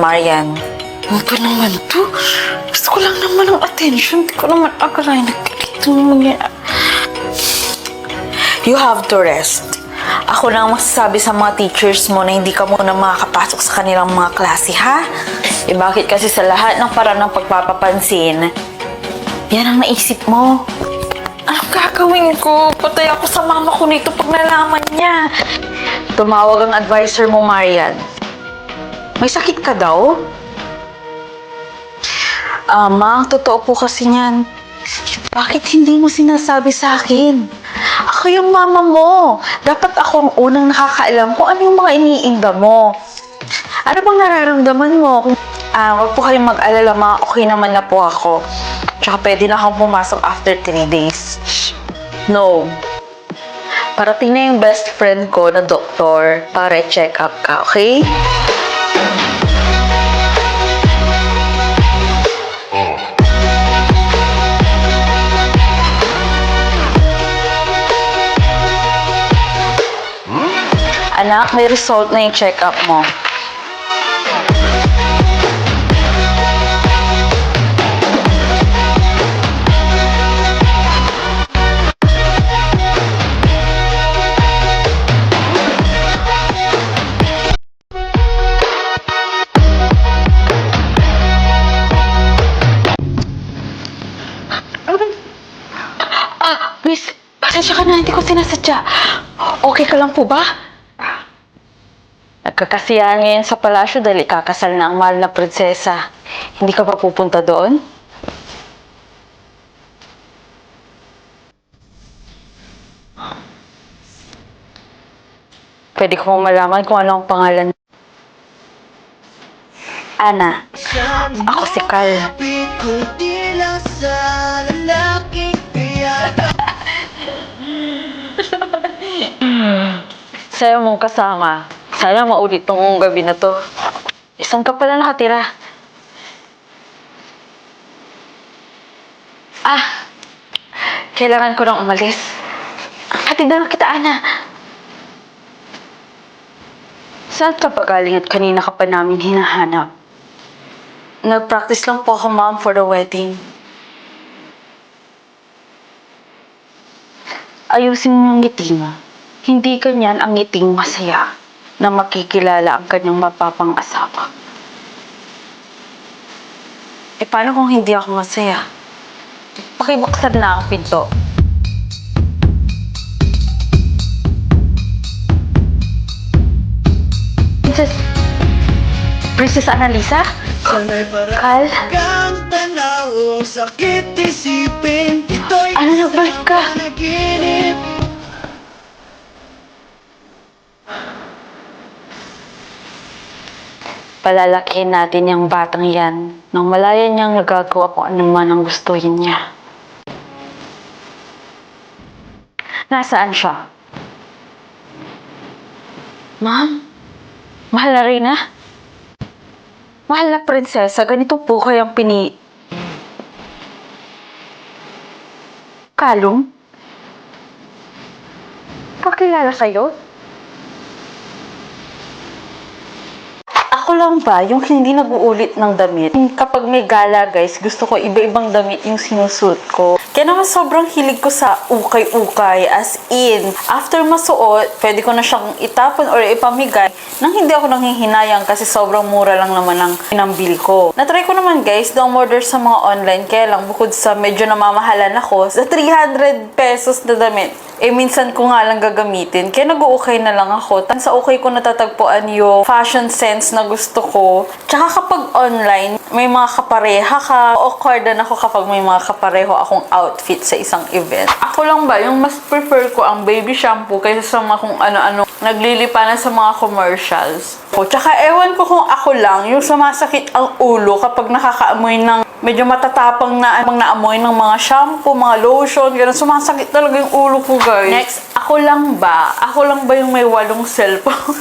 Marian. Ano ba naman to? Gusto ko lang naman ng attention. Hindi ko naman akalain nagkalito naman yan. You have to rest. Ako na ang masasabi sa mga teachers mo na hindi ka muna makakapasok sa kanilang mga klase, ha? Eh bakit kasi sa lahat ng paraan ng pagpapapansin, yan ang naisip mo? Anong gagawin ko? Patay ako sa mama ko nito pag nalaman niya. Tumawag ang advisor mo, Marian. May sakit ka daw? Ma, totoo po kasi niyan. Bakit hindi mo sinasabi sa akin? Ako yung mama mo. Dapat ako ang unang nakakaalam kung ano yung mga iniinda mo. Ano bang nararamdaman mo? Wag po kayong mag-alala, ma. Okay naman na po ako. Tsaka pwede na akong pumasok after 3 days. No. Parating na yung best friend ko na doktor para i-check up ka, okay? Anak, may result na yung check-up mo. Miss, pasensya ka na. Hindi ko sinasadya. Okay ka lang po ba? Nagkakasiyahan ngayon sa palasyo dahil ikakasal na ang mahal na prinsesa. Hindi ka pa pupunta doon? Pwede ko mong malaman kung ano ang pangalan. Ana. Ako si Carl. Sayo mong kasama. Sana maulit tong gabi na to. Isang ka pala nakatira. Kailangan ko nang umalis. Hatid na kita, Ana. Saan ka pa galing at kanina ka pa namin hinahanap? Nag-practice lang po ako, ma'am, for the wedding. Ayusin mo yung ngiti mo. Hindi ganyan ang ngiting masaya na makikilala ang kanyang mapapang asawa. Eh, paano kung hindi ako masaya? Pakibuksan na ang pinto. Princess Annalisa? Kal? Ano, nagbalik ka? Palalakihin natin yung batang yan nang malaya niyang nagagawa kung ano man ang gustuhin niya. Nasaan siya? Ma'am? Mahal na Reyna? Mahal na prinsesa, ganito po kayang Kalong? Kakilala sa'yo? Ako lang ba yung hindi nag-uulit ng damit? Kapag may gala, guys, gusto ko iba-ibang damit yung sinusuot ko. Kaya naman sobrang hilig ko sa ukay-ukay, as in, after masuot, pwede ko na siyang itapon or ipamigay nang hindi ako nanghihinayang kasi sobrang mura lang naman ang pinambili ko. Natry ko naman, guys, na umorder sa mga online, kaya lang bukod sa medyo namamahalan ako, sa 300 pesos na damit, minsan ko nga lang gagamitin. Kaya nag-uukay na lang ako. Sa ukay ko natatagpuan yung fashion sense na gusto ko. Tsaka kapag online, may mga kapareha ka. Awkwardan ako kapag may mga kapareho akong outfit sa isang event. Ako lang ba, yung mas prefer ko ang baby shampoo kaysa sa mga kung ano-ano naglilipanan sa mga commercials. Tsaka ewan ko kung ako lang, yung sumasakit ang ulo kapag nakakaamoy ng medyo matatapang na naamoy ng mga shampoo, mga lotion, gano'n. Sumasakit talaga yung ulo ko, guys. Next, ako lang ba? Ako lang ba yung may 8 cellphone?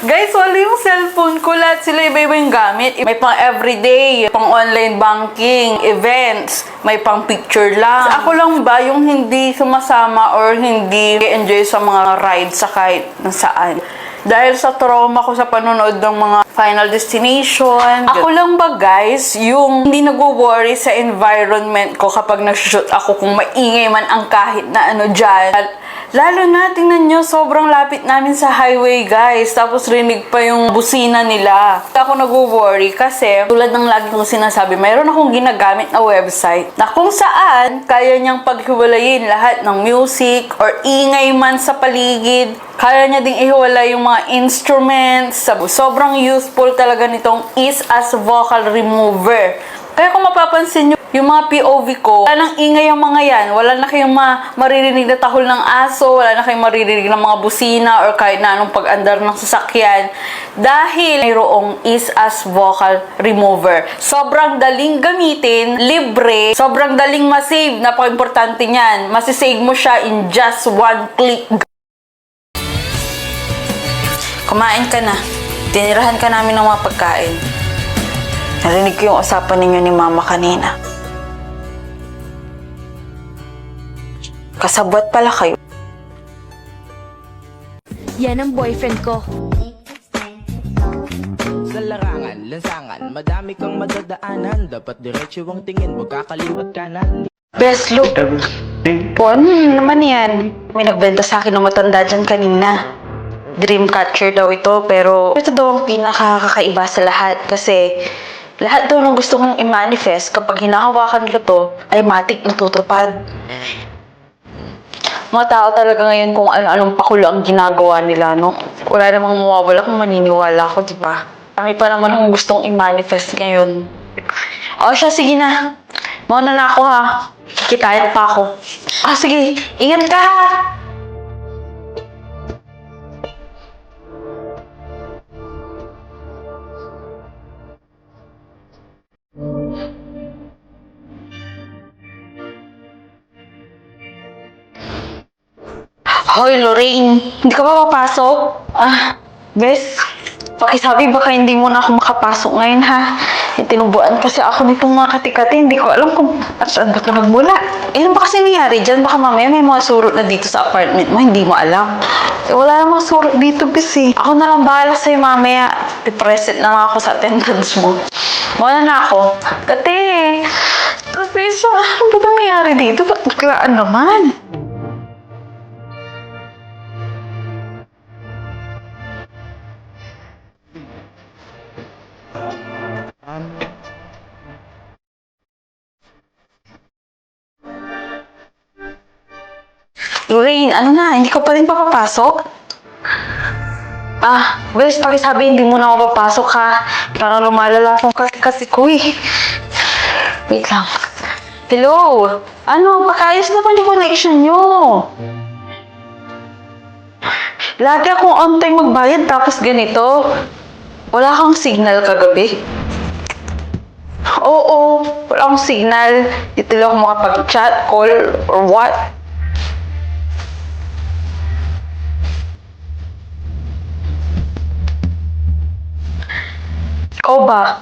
Guys, wala yung cellphone ko. Lahat sila iba-iba yung gamit. May pang everyday, pang online banking, events, may pang picture lang. Ako lang ba yung hindi sumasama or hindi enjoy sa mga rides sa kahit nasaan? Dahil sa trauma ko sa panonood ng mga Final Destination. Ako lang ba guys, yung hindi nag-worry sa environment ko kapag nag-shoot ako kung maingay man ang kahit na ano dyan. Lalo na, tingnan nyo, sobrang lapit namin sa highway guys. Tapos rinig pa yung busina nila. Ako nag-worry kasi tulad ng lagi kong sinasabi, mayroon akong ginagamit na website na kung saan kaya niyang paghiwalayin lahat ng music or ingay man sa paligid. Kaya niya ding ihiwalay yung mga instruments. Sobrang useful talaga nitong Is as Vocal Remover. Kaya kung mapapansin nyo, yung mga POV ko, wala nang ingay ang mga yan. Wala na kayong maririnig na tahol ng aso, wala na kayong maririnig ng mga busina or kahit na anong pag-andar ng sasakyan. Dahil mayroong Is as Vocal Remover. Sobrang daling gamitin, libre, sobrang daling masave. Napaka-importante niyan. Masisave mo siya in just one click. Kumain ka na. Tinirahan ka namin ng mga pagkain. Narinig ko yung usapan ninyo ni Mama kanina. Kasabwat pala kayo. Yan ang boyfriend ko. Sa larangan, lansangan, madami kang madadaanan. Dapat diretso ang tingin, huwag kakaliwat kanan. Best look. Ano naman yan? May nagbenta sa akin ng matanda dyan kanina. Dreamcatcher daw ito, pero ito daw ang pinakakaiba sa lahat kasi lahat daw ng gusto kong i-manifest kapag hinahawakan ko to, ay matik natutupad. Mga tao talaga ngayon kung ano-anong pakulo ang ginagawa nila, no? Wala namang mawawala kung maniniwala ko, di ba? Kami pa naman akong gustong i-manifest ngayon. O siya, sige na. Mauna na ako ha. Kikitain pa ako. Sige. Ingat ka ha. Hoy, Lorraine. Hindi ka ba papasok? Bes, pakisabi baka hindi mo na ako makapasok ngayon, ha? Tinubuan kasi ako nitong mga katikati. Hindi ko alam kung saan ba ka magmula. Ano ba kasi nangyari dyan? Baka mamaya may mga surot na dito sa apartment mo. Hindi mo alam. Wala namang surot dito, bes eh. Ako na lang bahala sa'yo mamaya. Pipresent na lang ako sa attendance mo. Wala na ako. Kate! Bes, ano ba nangyari dito? Ba't naglaan naman? Lorraine, ano na? Hindi ka pa rin papapasok? Bes, pakisabi, hindi mo na ako papasok ha. Parang lumalala akong kasi ko eh. Wait lang. Hello? Ano? Pakayos naman yung connection nyo. Lagi akong on time magbayad tapos ganito. Wala kang signal kagabi. Oo, wala akong signal. Dito lang ako makapag-chat, call, or what. Ikaw ba?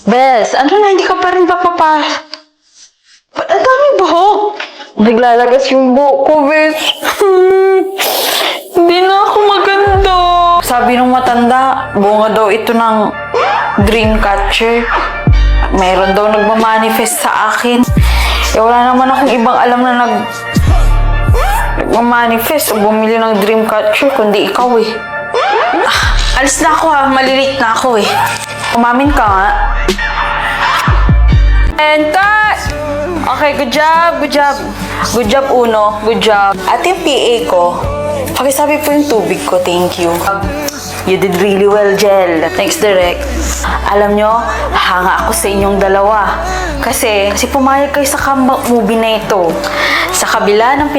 Bes, ano na, hindi ka pa rin papapasok? Ba't ang daming buhok? Naglalagas yung buhok ko, Bes. Hindi na ako maganda. Sabi ng matanda, bunga daw ito ng Dreamcatcher. Mayroon daw nagmamanifest sa akin. Wala naman akong ibang alam na nagmamanifest o bumili ng Dreamcatcher, kundi ikaw eh. Alis na ako ha, malilate na ako eh. Umamin ka nga. And cut! Okay, good job, good job. Good job, Uno. Good job. At yung PA ko, pakisabi po yung tubig ko, thank you. You did really well, Jel. Thanks, Direk. Alam nyo, hanga ako sa inyong dalawa. Kasi pumayag kayo sa comeback movie na ito. Sa kabila ng